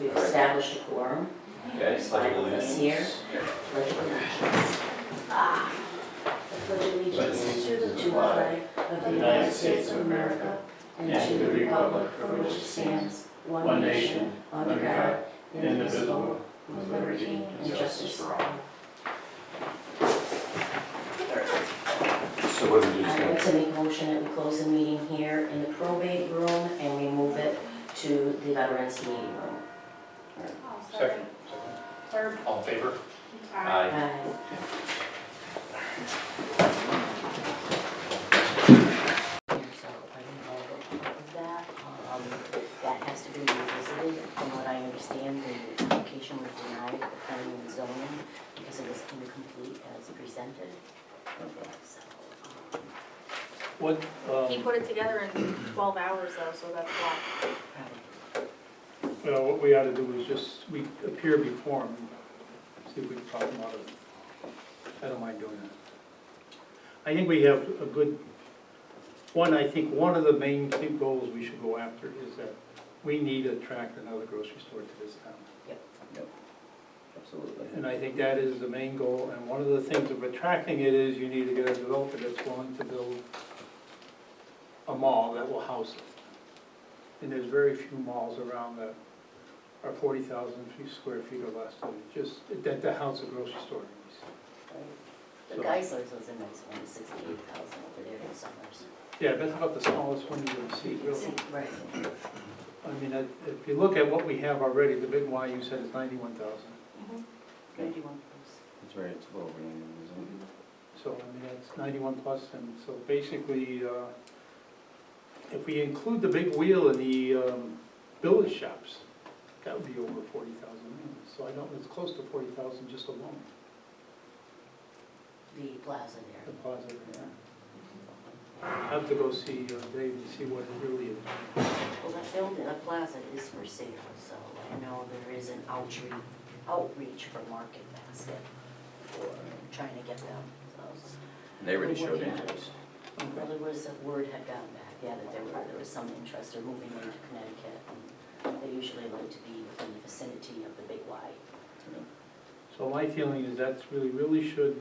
We've established a quorum. Okay, Five of us here. Pledge of allegiance. I pledge allegiance to the flag of the United States of America and to the republic for which it stands, one nation, under God, indivisible, with liberty and justice for all. So what do we do? I'd like to make a motion that we close the meeting here in the probate room and we move it to the veterans meeting room. Second. Third. All in favor? Aye. So I don't know of that. That has to be revisited. From what I understand, the application was denied at the planning and zoning because it was incomplete as presented. So, What, He put it together in 12 hours though, so that's why. probably. well, what we ought to do is just, we appear before him, see if we can talk about it. I don't mind doing that. I think we have a good, I think one of the main goals we should go after is that we need to attract another grocery store to this town. Yep, absolutely. And I think that is the main goal, and one of the things of attracting it is you need to get a developer that's willing to build a mall that will house it. And there's very few malls around that are 40,000 square feet or less, so just, that house a grocery store needs. The Geisler's was a nice one, 68,000 over there in Summers. Yeah, that's about the smallest one you're gonna see, really. Right. I mean, if you look at what we have already, the big Y you said is 91,000. Maybe one It's very, it's a little random, isn't it? So, I mean, that's 91 plus, and so basically, if we include the big wheel in the village shops, that would be over 40,000. So I know it's close to 40,000 just alone, The plaza the there. plaza there. I have to go see Dave and see what it really is. Well, that building, that plaza is for sale, so I know there is an outreach for Market Basket for trying to get them. So, They already we're showed working on it. interest. Well, there was, a word had gotten back, yeah, that there was some interest, they're moving into Connecticut, and they usually like to be within the vicinity of the Big Y. So my feeling is that's really should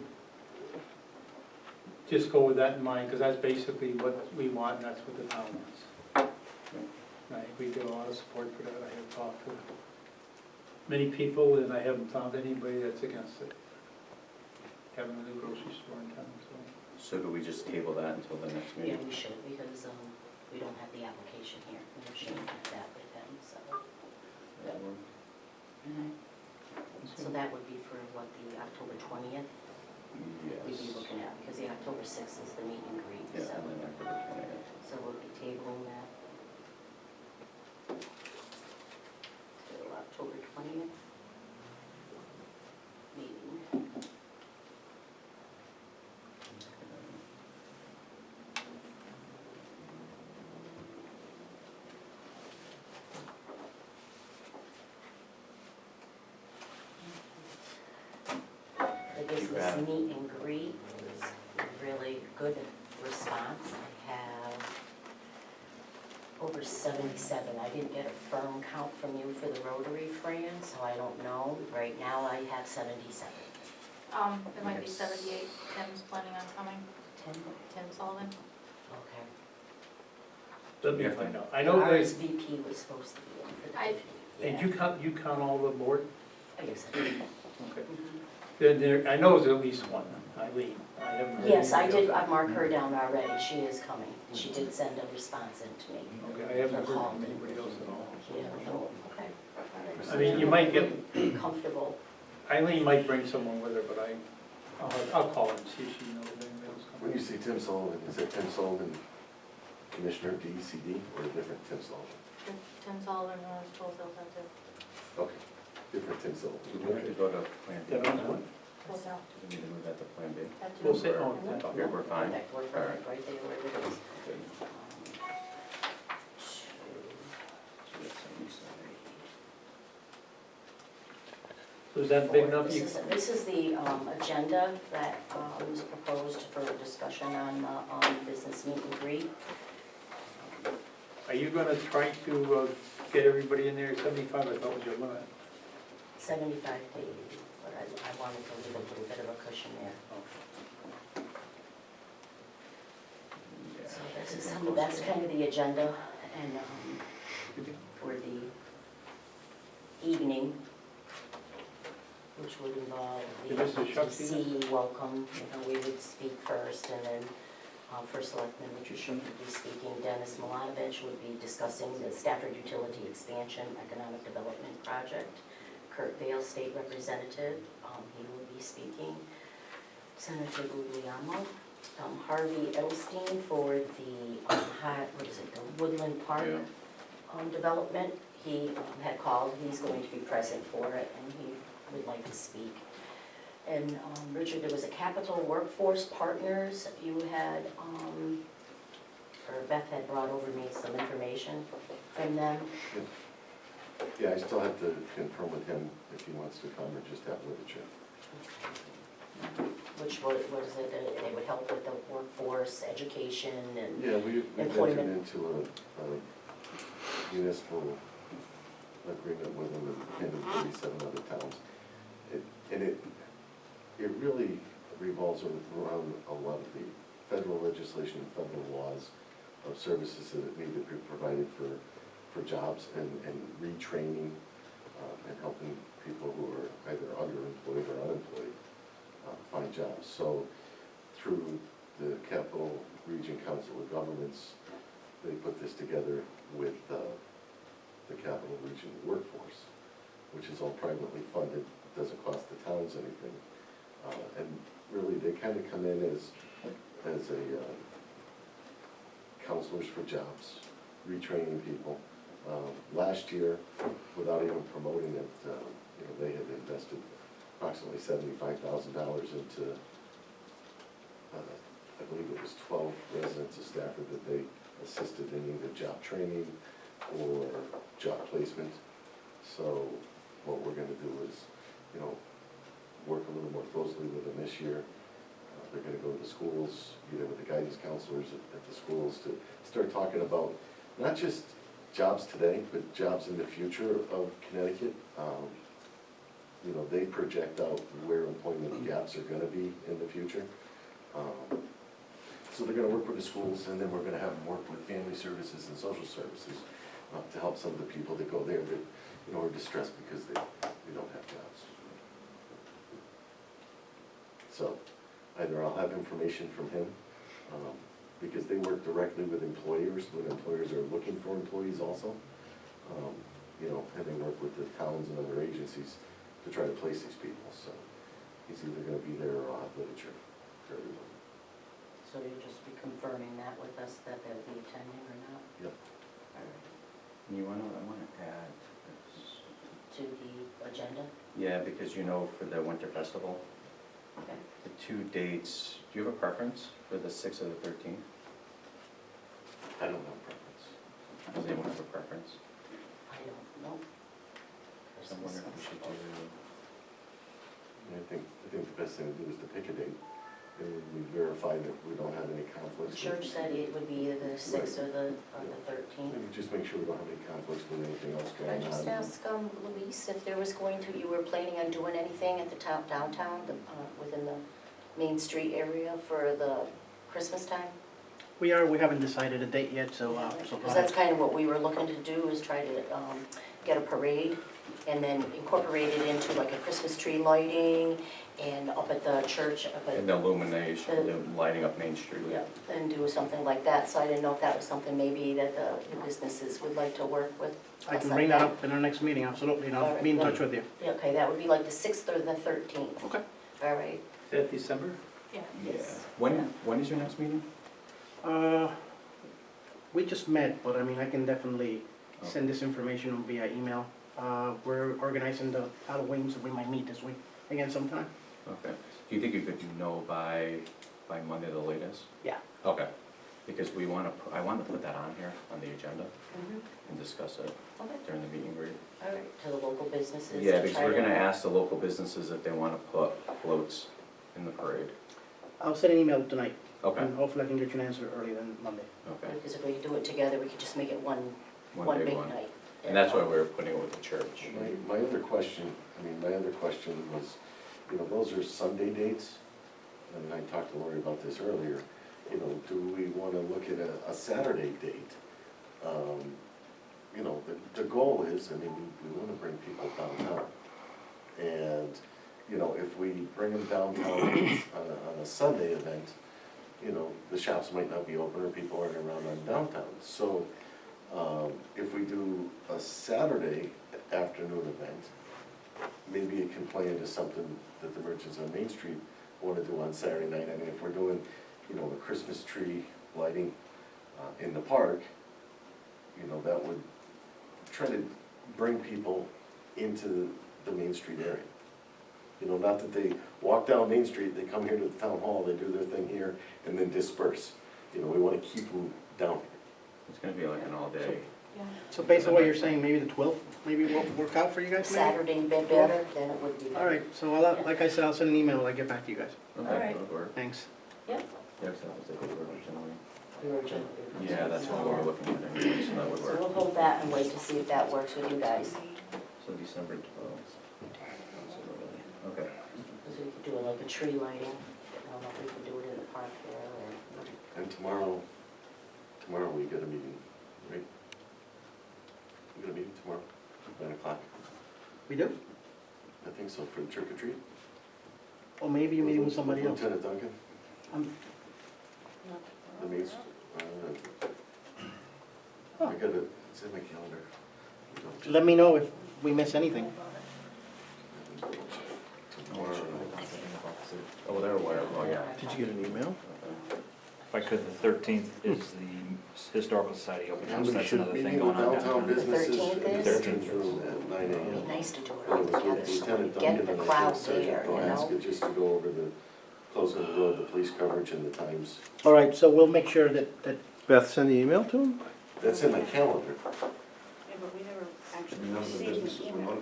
just go with that in mind, because that's basically what we want, and that's what the town wants. And I think we get a lot of support for that. I have talked to many people, and I haven't found anybody that's against it, having a new grocery store in town, so. So do we just table that until the next Yeah, meeting? we should, because we don't have the application here, we have Shane had that with him, so. That one? So that would be for what, the October 20th? We'd be Yes. looking at, because the October 6th is the meet and greet, Yeah, so. and then October 20th. So we'll be tabling that till October 20th meeting. The business meet and greet was really good response. I have over 77. I didn't get a firm count from you for the Rotary friends, so I don't know. Right now I have 77. It might be Yes. 78. Tim's planning on coming. 10? Tim Sullivan. Okay. Let me Yeah. find out. I know they, RSVP was supposed to be in for the I- 50th. and you count all the board? I guess I did. Okay. Mhm. Then there, I know there's at least one, Eileen. I haven't heard Yes, I anybody did, else. I marked her down already. She is coming. She did send a response in to me. Okay, I haven't heard from anybody else at all. Yeah, no, okay. I mean, you might get, Comfortable. Eileen might bring someone with her, but I'll call her and see if she knows anybody else When coming. you say Tim Sullivan, is that Tim Sullivan, Commissioner of DECD, or a different Tim Sullivan? Tim Sullivan was wholesale center. Okay, different Tim Sullivan. Do we have to go to Plan B? Yeah, that's one. Wholesale. Do we need to move that to Plan B? That's We'll it. say, oh, Mhm. Okay, we're fine. Perfect, we're All perfect, right there where it is. Good. Um, So that's 77. So is that big enough? This is the agenda that was proposed for discussion on business meet and greet. Are you gonna try to get everybody in there, 75 I thought was your limit. 75 to 80, but I wanted to leave a little bit of a cushion there. Yeah. So this is that's kind of the agenda, and for the evening, which would involve Did Mr. the Shuck see CE welcome, we would speak first, and then First Selectman Richard Schuck would be speaking. Dennis Milanovich would be discussing the Stafford Utility Expansion Economic Development Project. Kurt Vale, State Representative, he will be speaking. Senator Guglielmo. Harvey Edelstein for the, the Woodland Park development. He had called, he's going to be present for it, and he would like to speak. And Richard, there was a Capital Workforce Partners. You had, or Beth had brought over me some information from them. Yeah, I still have to confirm with him if he wants to come or just have literature. Which what is it, they would help with the workforce, education, and Yeah, we've entered employment. into a municipal agreement with them and 37 other towns. It really revolves around a lot of the federal legislation and federal laws of services that need to be provided for jobs and retraining and helping people who are either underemployed or unemployed find jobs. So through the Capital Region Council of Governments, they put this together with the Capital Region Workforce, which is all privately funded, doesn't cost the towns anything. And really, they kind of come in as a counselors for jobs, retraining people. Last year, without even promoting it, they had invested approximately $75,000 into, I believe it was 12 residents of Stafford that they assisted in either job training or job placement. So what we're going to do is, work a little more closely with them this year. They're going to go to the schools, be there with the guidance counselors at the schools to start talking about not just jobs today, but jobs in the future of Connecticut. They project out where employment gaps are going to be in the future. So they're going to work with the schools, and then we're going to have them work with family services and social services to help some of the people that go there that are distressed because they don't have jobs. So either I'll have information from him, because they work directly with employers when employers are looking for employees also, and they work with the towns and other agencies to try to place these people. So he's either going to be there or I'll have literature for everyone. So you'll just be confirming that with us, that they'll be attending or not? Yep. All right. I want to add, To the agenda? yeah, because for the Winter Festival, Okay. the 2 dates, do you have a preference for the 6th or the 13th? I don't have a preference. Does anyone have a preference? I don't know. So I'm wondering if we should do, I think the best thing to do is to pick a date, and we verify that we don't have any The conflicts. church said it would be either the 6th or the 13th. Maybe just make sure we don't have any conflicts with anything else Could I going on. just ask Luis if there was you were planning on doing anything at the downtown, within the Main Street area for the Christmas time? We haven't decided a date yet, so. Because that's kind of what we were looking to do, is try to get a parade and then incorporate it into like a Christmas tree lighting and up at the church. and the illumination, the lighting up Main Street. Yeah, and do something like that. So I didn't know if that was something maybe that the businesses would like to work with. I us can on bring that up in our next meeting, absolutely, and All I'll right, be in then. touch with you. Yeah, okay, that would be like the 6th or the 13th. Okay. All right. Is that December? Yeah. Yes. When is your next meeting? We just met, but I can definitely send this information via email. We're organizing the Halloween, so we might meet this week again sometime. Okay. Do you think you could know by Monday the latest? Yeah. Okay. Because I want to put that on here, on the agenda, Mhm. and discuss it Okay, during the meeting greet. all right, to the local businesses. Yeah, to because try we're to- gonna ask the local businesses if they wanna put floats in the parade. I'll send an email tonight, Okay, and hopefully I can get you an answer earlier than Monday. okay. Because if we do it together, we could just make it one One big big one. night. And that's why we were putting it with the church. My other question, was, those are Sunday dates, and I talked to Lori about this earlier, do we wanna look at a Saturday date? The goal is, we wanna bring people downtown. And, if we bring them downtown on a Sunday event, the shops might not be open or people aren't around on downtown. So, if we do a Saturday afternoon event, maybe it can play into something that the merchants on Main Street wanna do on Saturday night. If we're doing, a Christmas tree lighting in the park, that would try to bring people into the Main Street area. Not that they walk down Main Street, they come here to the town hall, they do their thing here, and then disperse. We wanna keep them down here. It's gonna be like an all-day. Yeah. So based on what you're saying, maybe the 12th, maybe won't work out for you guys, maybe? Saturday a bit better than it would be. All right, so like I said, I'll send an email when I get back to you guys. Okay, Alright. that would work. Thanks. Yeah, 'cause that was the good originally. Urgent. Yeah, that's what we were looking at anyway, so that would So work. we'll hold that and wait to see if that works with you guys. So December 12th. Okay. Because we could do it like a tree lighting. I don't know if we could do it in the park there or. And tomorrow we got a meeting, right? We got a meeting tomorrow, 9 o'clock. We do? I think so, for the trick or treat. Or maybe you're meeting with somebody else. Lieutenant Duncan, Um, the main, Oh. I got it, it's in my calendar. Let me know if we miss anything. Tomorrow. Oh, there were, oh, yeah. Did you get an email? If I could, the 13th is the Historical Society open house, Somebody that's should another meet thing me going with on downtown downtown. businesses in the 13th is? veterans room at 9 It'd AM. be nice to do it Well, all it was together with so we Lieutenant get Duncan the and I crowd think Sergeant there, you Prohaska, know? just to go over the closing of the road, the police coverage and the times. All right, so we'll make sure that, Beth send the email to him? That's in my calendar. Yeah, but we never actually received an email.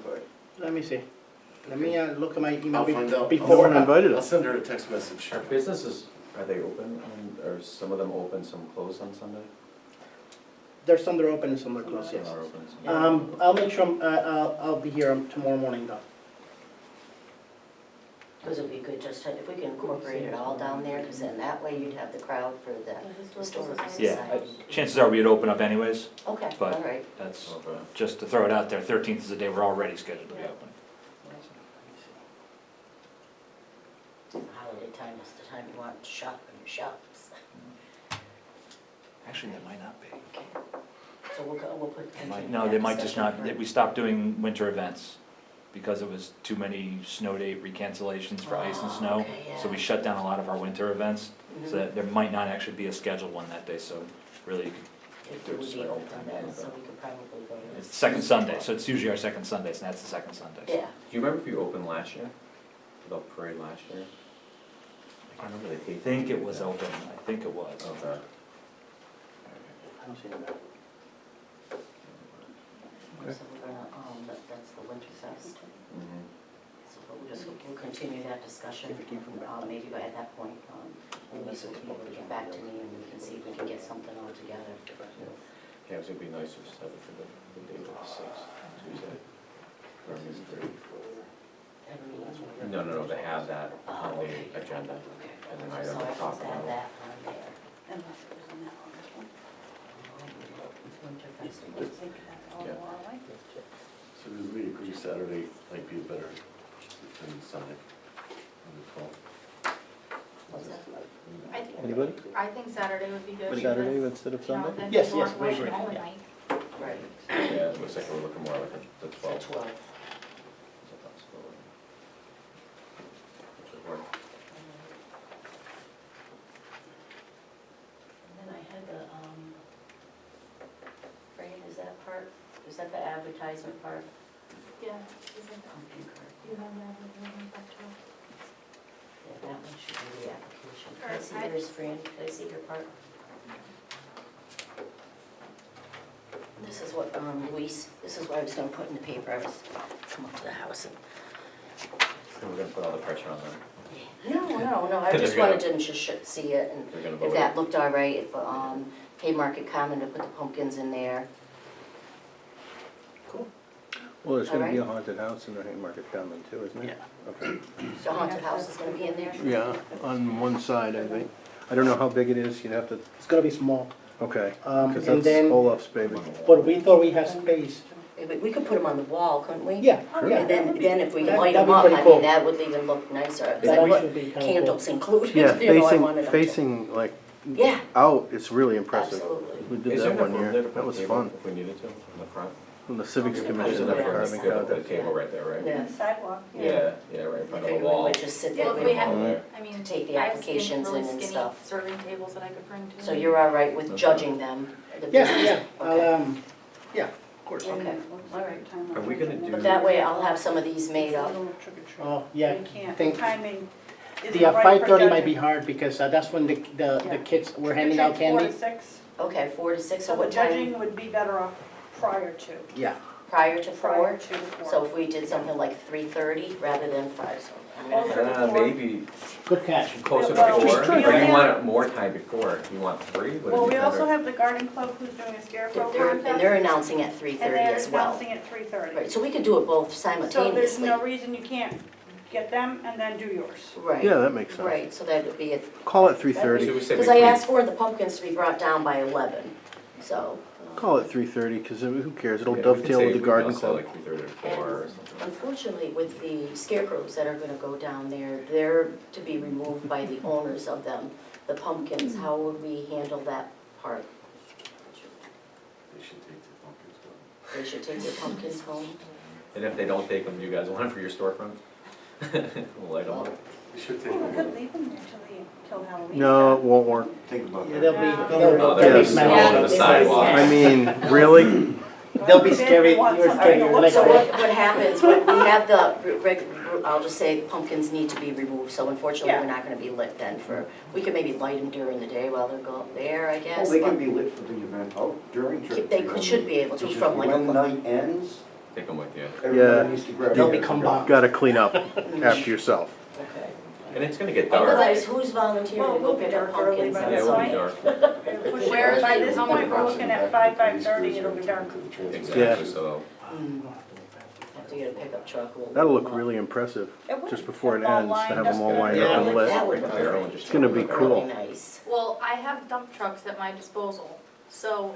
let me see. Let me look at my email I'll find out. before. No one invited I'll us. send her a text message. Are businesses, are they open, or some of them open, some closed on Sunday? There's some that are open and some that are closed, yes. Some are open, some- I'll make sure, I'll be here tomorrow morning though. Because it'd be good just to, if we can incorporate it all down there, because then that way you'd have the crowd for the historical Yeah, society. chances are we'd open up anyways, Okay, but- all right. that's, Okay. just to throw it out there, 13th is the day we're already scheduled to be open. Holiday time is the time you want to shop in your shops. Actually, that might not be. Okay. So we'll put. No, they might just not, Session for- we stopped doing winter events because it was too many snow date recancellations for ice and Oh, snow. okay, So we yeah. shut down a lot of our winter events, Mhm. so that there might not actually be a scheduled one that day, so really, you could- If it would be open then, so we could probably go to. it's the second Sunday, so it's usually our second Sundays, and that's the second Sunday. Yeah, Do you remember if you opened last year? The parade last year? I can't remember the I date. think it was open, I think it was. Okay. I don't see that. so we're gonna, that's the WinterFest. Mhm. So we'll continue that discussion, If it came from back. maybe by at that point, Lisa will be able to get back to me and we can see if we can get something all together. Yeah, it would be nice to just have it for the date of the 6th, Tuesday. Or maybe 3. Have a meeting. No, they have that on Oh, the okay. agenda. Okay. And then So item I top can add one. that on there. Unless it was on that August one. WinterFest. I think that's all Yeah. along. So did we agree Saturday might be better than Sunday on the 12th? What's that? Anybody? I think Saturday would be good. Saturday because, instead of you know, Sunday? then Yes, people yes, aren't we rushing agree. home at night. Right, Yeah, it looks like we're looking more like the the 12th. 12th. As a possibility. Which would work. And then I had the, Fran, is that the advertisement part? Yeah, isn't, Pumpkin cart. you have that with me, that too. Yeah, that one should be the application. Can I Alright, see I- yours, Fran? Can I see your part? This is what, Luis, this is what I was gonna put in the paper. I was, come up to the house and. So we're gonna put all the pressure on them. No, I just They're wanted gonna- them to see it and They're gonna if vote. that looked all right, if, Haymarket Common to put the pumpkins in there. Well, there's gonna be a Alright. haunted house in the Haymarket Common too, isn't it? Okay. The haunted house is gonna be in there? Yeah, on one side, I think. I don't know how big it is, you'd have to, It's gonna be small. okay, And because that's then- Olaf's baby. But we thought we had space. We could put them on the wall, couldn't we? Yeah, Sure. And then if we That- light that'd them be up, pretty I cool. mean, that would even look nicer. 'Cause I That put should be kinda cool. candles included, Yeah, you know, I wanted them to. facing like Yeah, out, it's really impressive. absolutely. We did Is there that one enough room year, there to put that a was table fun. if we needed to, in the front? From the Civics Yeah, There's Commission, enough they're room carving to put a out. table right there, right? Yeah. Sidewalk. Yeah, yeah, right in I front of the figured we wall. might just sit there Well, if with we them. had, Mhm. I mean, Take the I have applications really in and skinny stuff. serving tables that I could bring too. So you're all right with judging them? the Yeah, business? yeah, Okay. yeah, of course. Okay, all right. Are we gonna do? But that way I'll have some of these made up. Oh, yeah, We can't, the think, timing isn't the right for 5:30 might be judging. hard, because that's when the Yeah. kids, we're handing out Trick or treat candy. 4 to 6, Okay, 4 to 6, so so the what time? judging would be better off prior to, Yeah. Prior to 4? prior to 4. So if we did something like 3:30 rather than 5, so I'm gonna Closer have, to 4. Maybe Good catch. closer to Well, 4, or we do you only want it more time before? Do you want 3? Would it Well, be we also better? have the garden club who's doing a scarecrow and they're contest, announcing at and 3:30 they're as well. announcing at 3:30. Right, so we could do it both So there's simultaneously. no reason you can't get them and then do yours. Right, Yeah, that makes sense. right, so that would be it. Call it 3:30. Should we say Because I between- asked for the pumpkins to be brought down by 11, so. Call it 3:30, because who cares, it'll Yeah, we could dovetail say with the we garden also club. like 3:30 or 4 or something. Unfortunately, with the scarecrows that are gonna go down there, they're to be removed by the owners of them. The pumpkins, how would we handle that part? They should take the pumpkins home. They should take their pumpkins home? And if they don't take them, do you guys want them for your storefront? We'll light them up. They should take We them could home. leave them there till Halloween. No, it won't work. Think about Yeah, that. they'll be, Yeah. they'll they're be just smelly. all on the sidewalk. I mean, really? They'll be scary, Want you're something to scared, look like, So what happens, when we have I'll just say the pumpkins need to be removed, so unfortunately, Yeah. we're not gonna be lit then for, we could maybe light them during the day while they're going there, I Well, guess. they but can be lit for the event out during trick or They treat. should be able to It's from just like. when night ends, Take them with you. everybody needs to grab. They'll theirs. become bombs. Gotta clean up after yourself. Okay. And it's gonna get dark. Otherwise, who's volunteering Well, to go we'll be pick up dark early pumpkins? by Yeah, this it will be point. dark. Where is By it? this How point, many we're looking at 5:30, it'll be dark. Exactly, so. Have to get a pickup truck. We'll- That'll look really impressive, It would. just before it All ends, to lined have up them all good. lined Yeah, up and lit. That would Bring a barrel and just- It's gonna be look cool. really nice. Well, I have dump trucks at my disposal, so,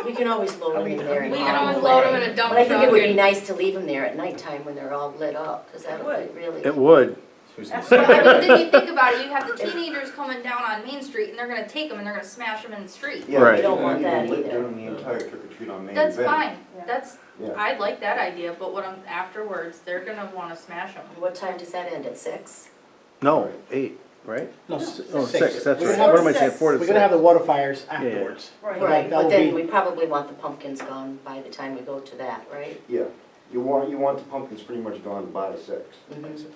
We can always load them in there. and we haul can always them load them away. in a dump But I think it truck would be and. nice to leave them there at nighttime when they're all lit up, because that would be really. It would. Who's That's gonna- But I mean, then you think about it, you have the teenagers coming down on Main Street and they're gonna take them and they're gonna smash them in the street. Yeah, Right. they Don't want that lit either. during the entire trick or treat on Main That's event. fine, Yeah. that's, Yeah. I like that idea, but what I'm, afterwards, they're gonna wanna smash them. What time does that end, at 6? No, 8, right? No, Oh, 6. 6, that's We're right. gonna What have- am I saying, 4 to We're gonna have 6? the water fires afterwards. Right. Right, that but would then be- we probably want the pumpkins gone by the time we go to that, right? Yeah, you want the pumpkins pretty much gone by 6. Mhm.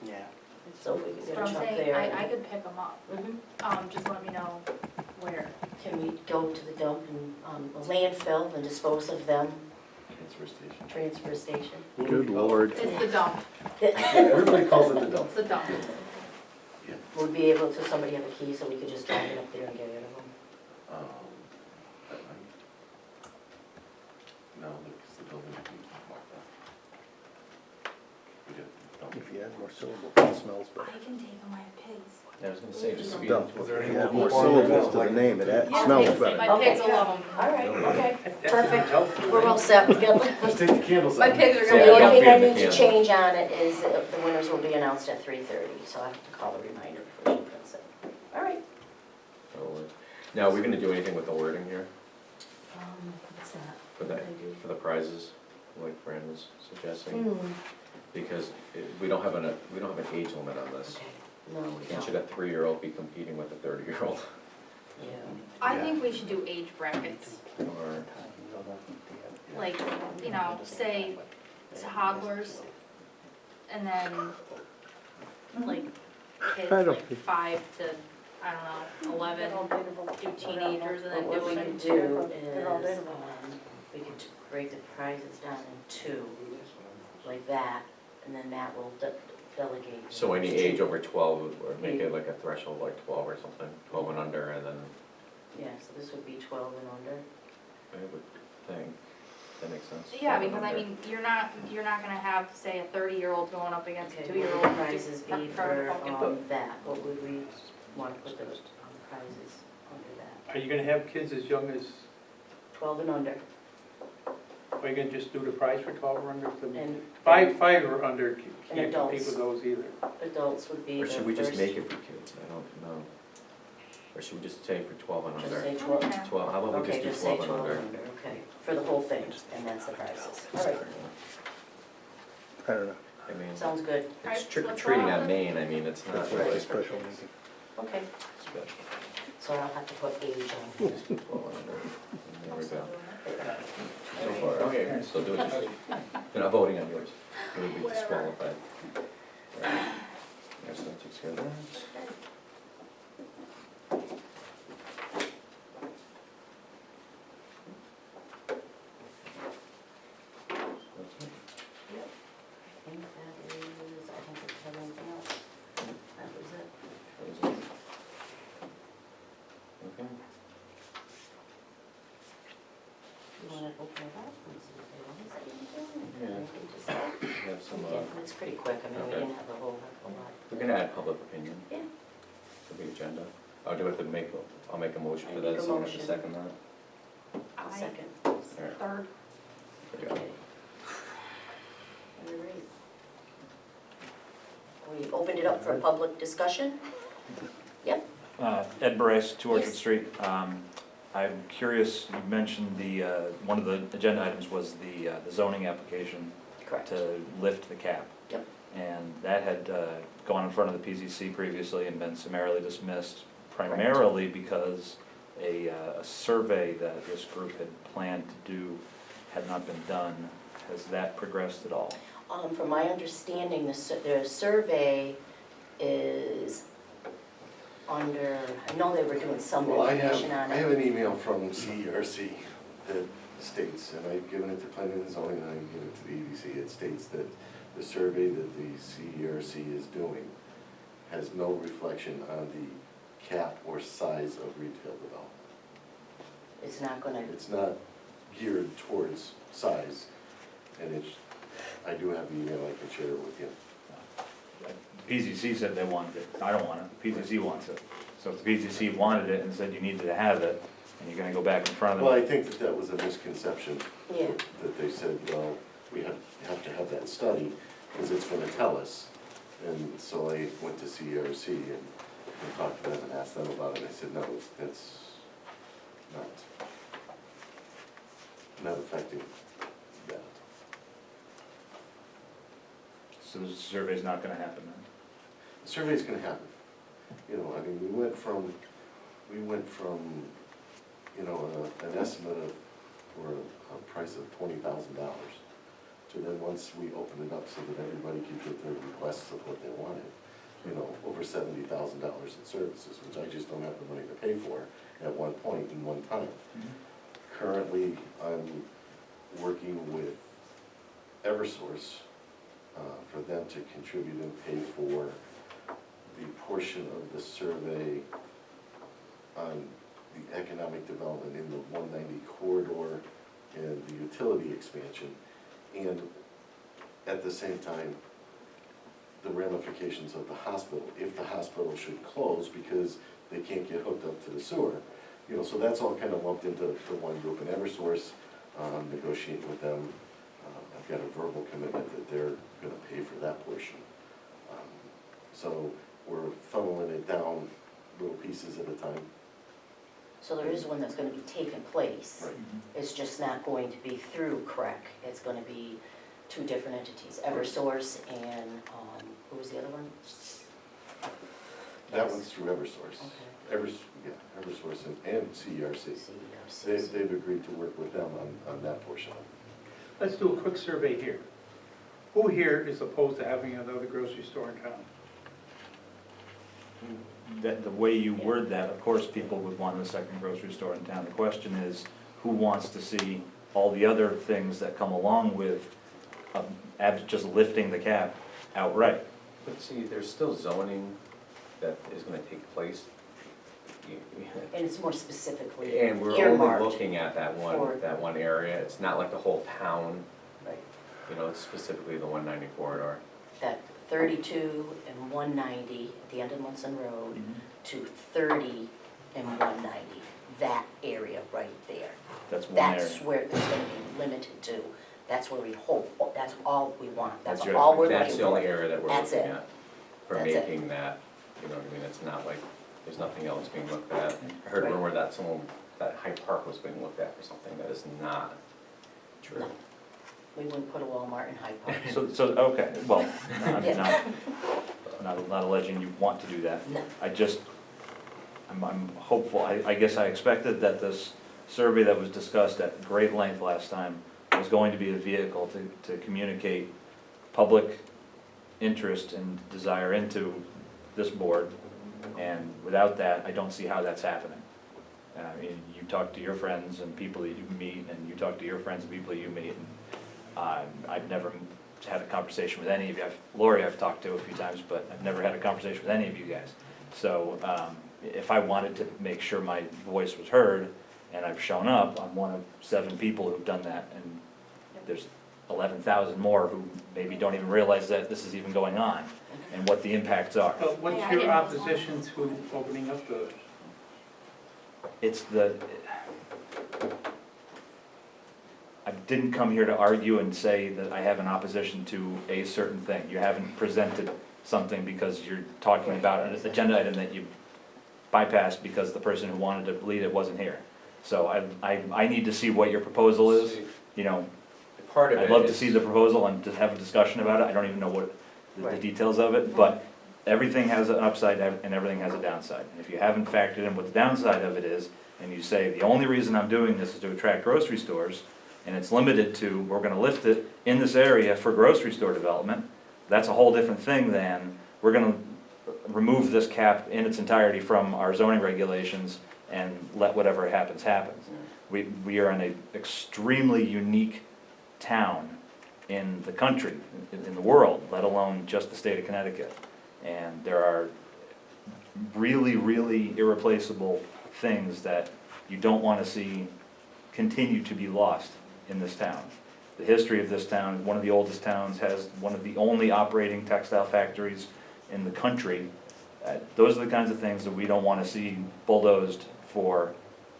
Yeah. So if we can But get a I'm truck saying, there. I could pick them up, Mhm. just let me know where. Can we go to the dump and, the landfill and dispose of them, Transfer station. transfer station? Good lord. It's the dump, Everybody calls it the dump. it's the dump. Would be able to, somebody have a key so we could just drive it up there and get rid of them? That might. No, because the building would be locked up. We got dump. If you add more syllables, it smells better. I can take them, I have pigs. I was gonna say, just speed Dump. into If it. you add more syllables to the name, it I'll smells take them. better. My pigs will love them. All right, okay, perfect. We're all set. Just take the candles My out. pigs are So gonna the be only thing I Yeah. need to change on it is the winners will be announced at 3:30, so I have to call a reminder before she puts it. All right. Now, are we gonna do anything with the wording here What's that? for the, What did I do? for the prizes, like Fran was suggesting? Hmm, Because we don't have an age limit on this. okay, no, we And should don't, a 3-year-old be competing with a 30-year-old? yeah. I think we should do age brackets, Or, like, you know, say toddlers, and then, like, kids, I don't like think- 5 to, I don't know, 11, do teenagers, and then What do we it. could do They're all is, dateable. we could break the prizes down in 2, like that, and then Matt will delegate. so any age over 12, or make it like a threshold like 12 or something, 12 and under, and then, Yeah, so this would be 12 and under. I would think. That makes sense. Yeah, 12 and because I under. mean, you're not gonna have, say, a 30-year-old going up against a Okay, 2-year-old. what would the prizes be for pumpkin. that? What would we want to put the prizes under that? Are you gonna have kids as young as, 12 and under. are you gonna just do the prize for 12 or under? And Five or under, can't compete adults. with those either. adults would be Or the should we just first- make it for kids? I don't know. Or should we just say for 12 and Just under? say 12. 12, how about we Okay, just do just say 12 and 12 under? and under, okay. For the whole thing, and that's the prizes. All right, I don't know. I mean, sounds good. it's Alright, trick or let's treating go on on. Main, I mean, it's not It's really a special kids. meeting. Okay, special. so I'll have to put age on. Just do 12 and under. And there we go. So Okay. far, okay, so do it yourself. You're not voting on yours. You would be disqualified. Right. Yes, that takes care of that. That's it. I think that is, I don't think we have anything else. That was it. That was it. Okay. You want to open it up and see if they want to say anything? Yeah. Anything to say? We have some, Yeah, it's pretty quick. I mean, we okay. didn't have a whole heck of a lot. we're gonna add public opinion Yeah. to the agenda. I'll do it to make, I'll make a motion I for make that, a so I have to motion. second that. I'll second. Alright, Third. there you go. Okay. All right. We opened it up for public discussion? Yep. Ed Bryce, 2 Orchard Yes. Street. I'm curious, you mentioned one of the agenda items was the zoning application Correct. to lift the cap. Yep. And that had gone in front of the PZC previously and been summarily dismissed, primarily because a survey that this group had planned to do had not been done. Has that progressed at all? From my understanding, the survey is under, I know they were doing some Well, I information on have it. an email from CERC that states, and I've given it to planning and zoning, and I've given it to the EDC, it states that the survey that the CERC is doing has no reflection on the cap or size of retail development. It's not gonna, It's not geared towards size, and it's, I do have the email, I can share it with you. PZC said they wanted it. I don't want it. PZC wants it. So if the PZC wanted it and said you needed to have it, and you're gonna go back in front of Well, them. I think that that was a misconception. Yeah. That they said, well, we have to have that study, because it's gonna tell us. And so I went to CERC and talked to them and asked them about it, and I said, no, that's not affecting that. So the survey's not gonna happen then? The survey's gonna happen. You know, I mean, we went from, you know, an estimate of, or a price of $20,000 to then once we opened it up so that everybody could get their requests of what they wanted, you know, over $70,000 in services, which I just don't have the money to pay for at one point in one time. Currently, I'm working with Eversource for them to contribute and pay for the portion of the survey on the economic development in the 190 corridor and the utility expansion, and at the same time, the ramifications of the hospital, if the hospital should close because they can't get hooked up to the sewer. You know, so that's all kind of lumped into one group, and Eversource, negotiating with them, I've got a verbal commitment that they're gonna pay for that portion. So we're funneling it down little pieces at a time. so there is one that's gonna be taking place. Right. It's just not going to be through CREC. It's gonna be two different entities, Eversource and, who was the other one? That one's through Eversource. Okay. Eversource and CERC. CERC. They've agreed to work with them on that portion. Let's do a quick survey here. Who here is opposed to having another grocery store in town? That, the way you word that, of course, people would want a second grocery store in town. The question is, who wants to see all the other things that come along with just lifting the cap outright? But see, there's still zoning that is gonna take place. And it's more specifically And we're only earmarked. looking at that for- one area, it's not like the whole town, Right. you know, it's specifically the 190 corridor. That 32 and 190 at the end of Munson Road to 30 and 190, that area right there. That's one area. That's where it's gonna be limited to. That's where we hope, that's all we want. That's That's all we're looking for. That's the only area that we're That's looking it. at, for That's it. making that, you know what I mean, it's not like, there's nothing else being looked at. I heard Right. rumor that that Hyde Park was being looked at for something that is not true. No. We wouldn't put a Walmart in Hyde Park. So, okay, well, I'm Yeah. not alleging you want to do that. No. I'm hopeful, I guess I expected that this survey that was discussed at great length last time was going to be a vehicle to communicate public interest and desire into this board. And without that, I don't see how that's happening. I mean, you talk to your friends and people that you meet, and you talk to your friends and people that you meet, and I've never had a conversation with any of you. Lori I've talked to a few times, but I've never had a conversation with any of you guys. So if I wanted to make sure my voice was heard, and I've shown up, I'm one of 7 people who've done that, and there's 11,000 more who maybe don't even realize that this is even going on, and what the impacts are. But what's Yeah, I your didn't know. opposition to opening up those? It's I didn't come here to argue and say that I have an opposition to a certain thing. You haven't presented something because you're talking about an agenda item that you bypassed because the person who wanted to lead it wasn't here. So I need to see what your proposal is, you know. Part of it I'd love to is- see the proposal and to have a discussion about it. I don't even know what the Right. details of it, but everything has an upside and everything has a downside. And if you haven't factored in what the downside of it is, and you say, the only reason I'm doing this is to attract grocery stores, and it's limited to, we're gonna lift it in this area for grocery store development, that's a whole different thing than, we're gonna remove this cap in its entirety from our zoning regulations and let whatever happens, happens. We are in an extremely unique town in the country, in the world, let alone just the state of Connecticut. And there are really, really irreplaceable things that you don't want to see continue to be lost in this town. The history of this town, one of the oldest towns, has one of the only operating textile factories in the country. Those are the kinds of things that we don't want to see bulldozed for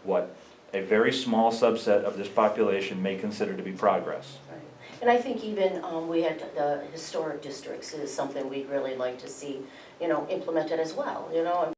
what a very small subset of this population may consider to be progress. Right. And I think even we had the historic districts is something we'd really like to see, you know, implemented as well, you know.